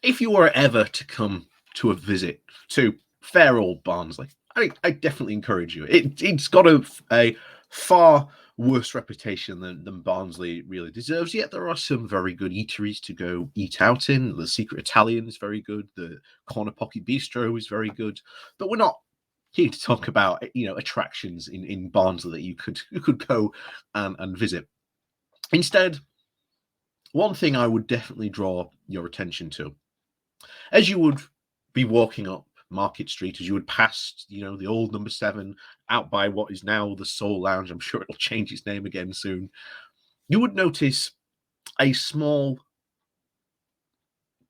If you were ever to come to a visit to fair old Barnsley, I definitely encourage you. It's got a far worse reputation than Barnsley really deserves. Yet there are some very good eateries to go eat out in. The Secret Italian is very good. The Corner Pocket Bistro is very good. But we're not here to talk about attractions in Barnsley that you could go and visit. Instead, one thing I would definitely draw your attention to as you would be walking up Market Street, as you would pass, the old number 7 out by what is now the Soul Lounge. I'm sure it'll change its name again soon. You would notice a small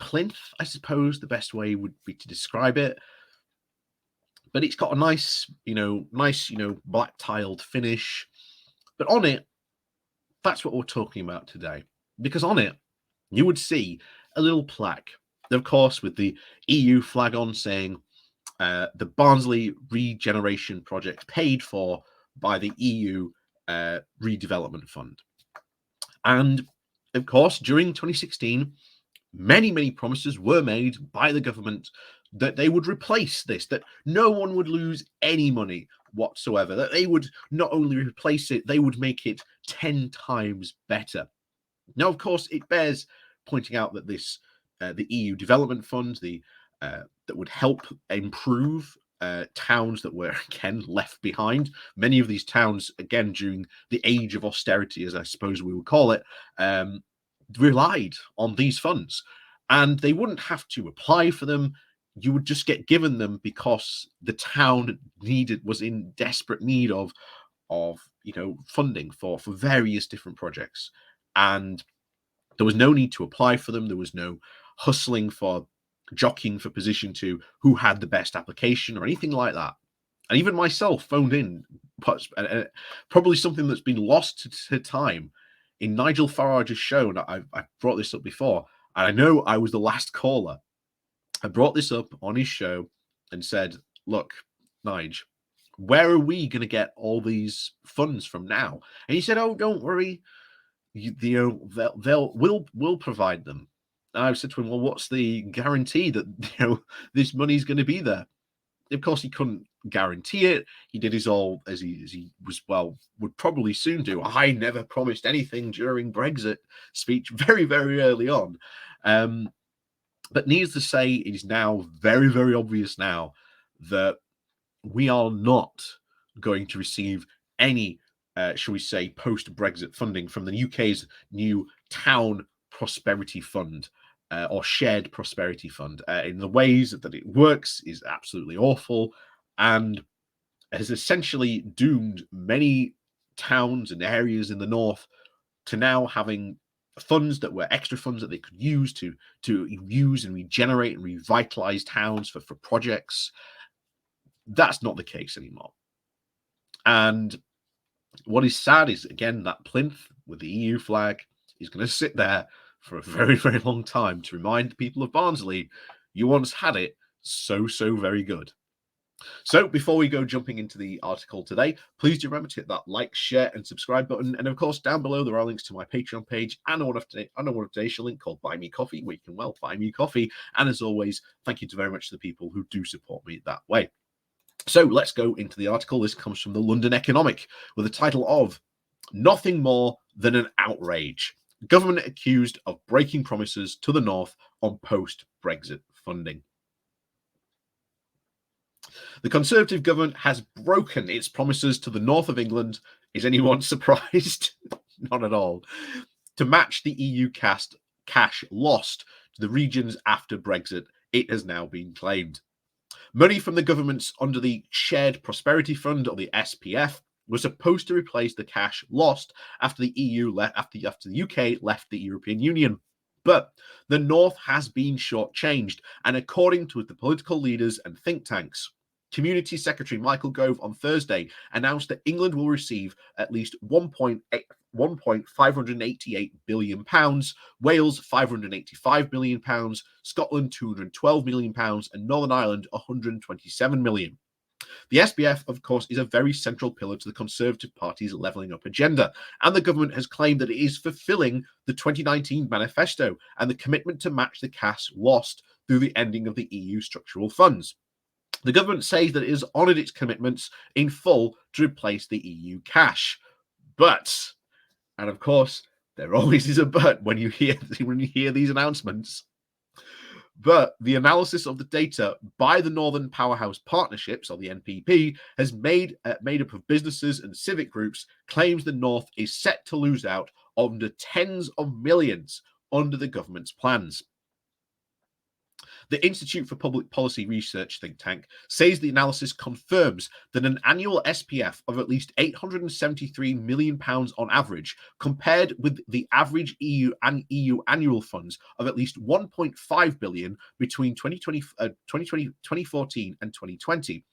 plinth, I suppose the best way would be to describe it. But it's got a nice, black tiled finish. But on it, that's what we're talking about today. Because on it, you would see a little plaque, of course, with the EU flag on saying the Barnsley Regeneration Project paid for by the EU Redevelopment Fund. And of course, during 2016, many promises were made by the government that they would replace this, that no one would lose any money whatsoever, that they would not only replace it, they would make it 10 times better. Now, of course, it bears pointing out that this the EU Development Fund, that would help improve towns that were again left behind. Many of these towns, again during the age of austerity, as I suppose we would call it, relied on these funds, and they wouldn't have to apply for them. You would just get given them because the town was in desperate need of funding for various different projects, and there was no need to apply for them. There was no hustling for jockeying for position to who had the best application or anything like that. And even myself phoned in, probably something that's been lost to time. In Nigel Farage's show, and I brought this up before, and I know I was the last caller. I brought this up on his show and said, look, Nige, where are we going to get all these funds from now? And he said, oh, don't worry. We'll provide them. And I said to him, well, what's the guarantee that this money's going to be there? Of course, he couldn't guarantee it. He did his all as he would probably soon do. I never promised anything during Brexit speech very early on. But needless to say, it is now very obvious now that we are not going to receive any shall we say, post-Brexit funding from the UK's new Town Prosperity Fund, or Shared Prosperity Fund. In the ways that it works is absolutely awful, and has essentially doomed many towns and areas in the north to now having funds that were extra funds that they could use to use and regenerate and revitalize towns for projects. That's not the case anymore. And what is sad is, again, that plinth with the EU flag is going to sit there for a very long time to remind the people of Barnsley, you once had it so very good. So before we go jumping into the article today, please do remember to hit that like, share, and subscribe button. And of course, down below there are links to my Patreon page and a one-off link called Buy Me Coffee, where you can, buy me coffee. And as always, thank you very much to the people who do support me that way. So let's go into the article. This comes from the London Economic with the title of Nothing More Than an Outrage. Government accused of breaking promises to the North on post-Brexit funding. The Conservative government has broken its promises to the north of England. Is anyone surprised? Not at all. To match the EU cash lost to the regions after Brexit, it has now been claimed. Money from the governments under the Shared Prosperity Fund, or the SPF, was supposed to replace the cash lost after the UK left the European Union. But the North has been shortchanged, and according to the political leaders and think tanks, Community Secretary Michael Gove on Thursday announced that England will receive at least £1.588 billion, Wales £585 million, Scotland £212 million, and Northern Ireland £127 million. The SPF, of course, is a very central pillar to the Conservative Party's levelling up agenda, and the government has claimed that it is fulfilling the 2019 manifesto and the commitment to match the cash lost through the ending of the EU structural funds. The government says that it has honoured its commitments in full to replace the EU cash. But, and of course, there always is a but when you hear these announcements. But the analysis of the data by the Northern Powerhouse Partnerships, or the NPP, has made up of businesses and civic groups, claims the North is set to lose out on the tens of millions under the government's plans. The Institute for Public Policy Research think tank says the analysis confirms that an annual SPF of at least £873 million on average, compared with the average EU annual funds of at least £1.5 billion between 2014 and 2020,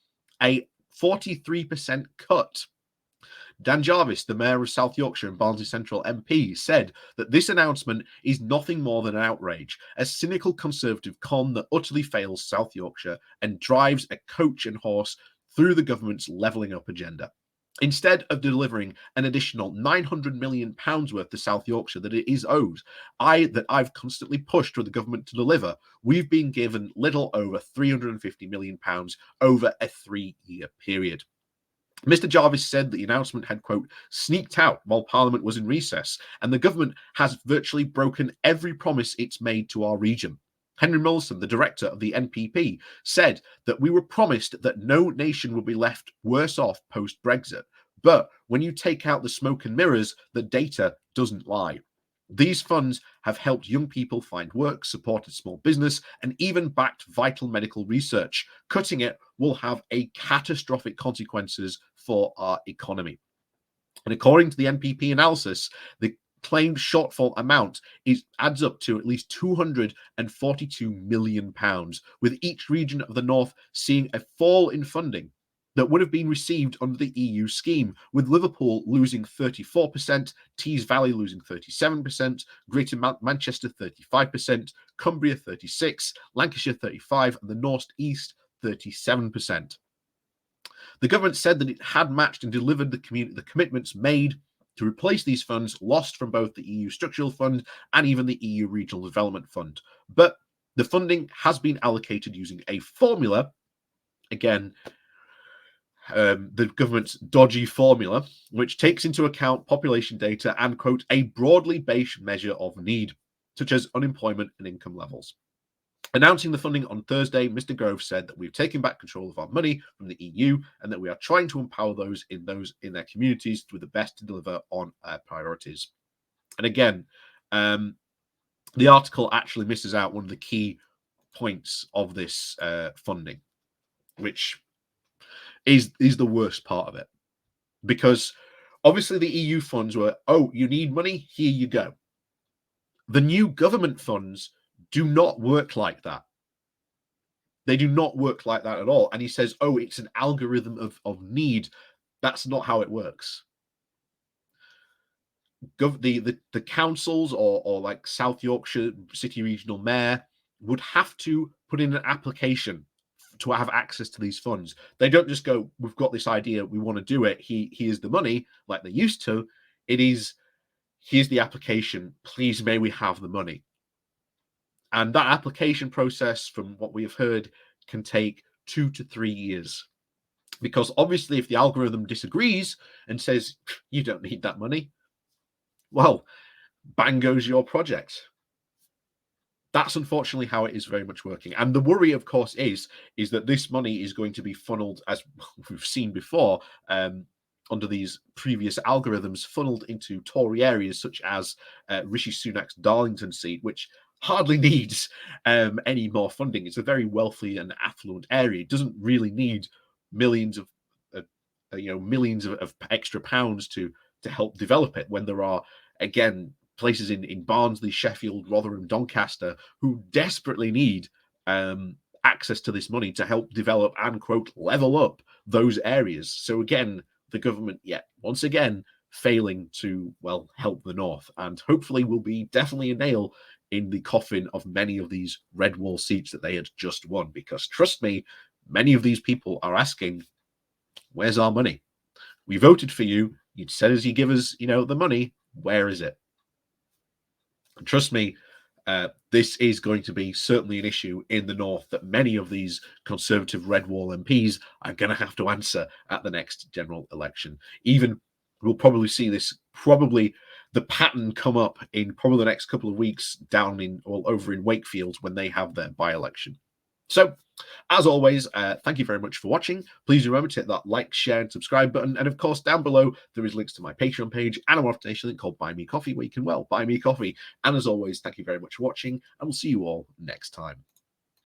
a 43% cut. Dan Jarvis, the mayor of South Yorkshire and Barnsley Central MP, said that this announcement is nothing more than an outrage, a cynical Conservative con that utterly fails South Yorkshire and drives a coach and horse through the government's levelling up agenda. Instead of delivering an additional £900 million worth to South Yorkshire that it is owed, I've constantly pushed for the government to deliver, we've been given little over £350 million over a 3-year period. Mr. Jarvis said that the announcement had, quote, sneaked out while Parliament was in recess, and the government has virtually broken every promise it's made to our region. Henry Mollison, the director of the NPP, said that we were promised that no nation would be left worse off post-Brexit. But when you take out the smoke and mirrors, the data doesn't lie. These funds have helped young people find work, supported small business, and even backed vital medical research. Cutting it will have a catastrophic consequences for our economy. And according to the NPP analysis, the claimed shortfall amount adds up to at least £242 million, with each region of the North seeing a fall in funding that would have been received under the EU scheme, with Liverpool losing 34%, Tees Valley losing 37%, Greater Manchester 35%, Cumbria 36%, Lancashire 35%, and the North East 37%. The government said that it had matched and delivered the commitments made to replace these funds lost from both the EU Structural Fund and even the EU Regional Development Fund. But the funding has been allocated using a formula, again, the government's dodgy formula, which takes into account population data and, quote, a broadly based measure of need, such as unemployment and income levels. Announcing the funding on Thursday, Mr. Grove said that we've taken back control of our money from the EU and that we are trying to empower those in their communities to do the best to deliver on our priorities. And again, the article actually misses out one of the key points of this funding, which is the worst part of it. Because obviously the EU funds were, oh, you need money? Here you go. The new government funds do not work like that. They do not work like that at all. And he says, oh, it's an algorithm of need. That's not how it works. The councils or like South Yorkshire City Regional Mayor would have to put in an application to have access to these funds. They don't just go, we've got this idea, we want to do it, here's the money, like they used to. It is, here's the application, please may we have the money. And that application process, from what we have heard, can take 2 to 3 years. Because obviously if the algorithm disagrees and says, you don't need that money, well, bang goes your project. That's unfortunately how it is very much working. And the worry, of course, is that this money is going to be funneled, as we've seen before, under these previous algorithms, funneled into Tory areas such as Rishi Sunak's Darlington seat, which hardly needs any more funding. It's a very wealthy and affluent area. It doesn't really need millions of extra pounds to help develop it, when there are, again, places in Barnsley, Sheffield, Rotherham, Doncaster who desperately need access to this money to help develop and, quote, level up those areas. So again, the government, once again, failing to, well, help the North, and hopefully will be definitely a nail in the coffin of many of these red wall seats that they had just won. Because trust me, many of these people are asking, Where's our money? We voted for you. You said as you give us, the money. Where is it? And trust me, this is going to be certainly an issue in the north that many of these conservative red wall MPs are going to have to answer at the next general election. Even we'll probably see this, probably the pattern come up in probably the next couple of weeks down in all over in Wakefield when they have their by-election. So, as always, thank you very much for watching. Please remember to hit that like, share, and subscribe button. And of course, down below, there is links to my Patreon page and a motivation link called Buy Me Coffee, where you can, buy me coffee. And as always, thank you very much for watching, and we'll see you all next time.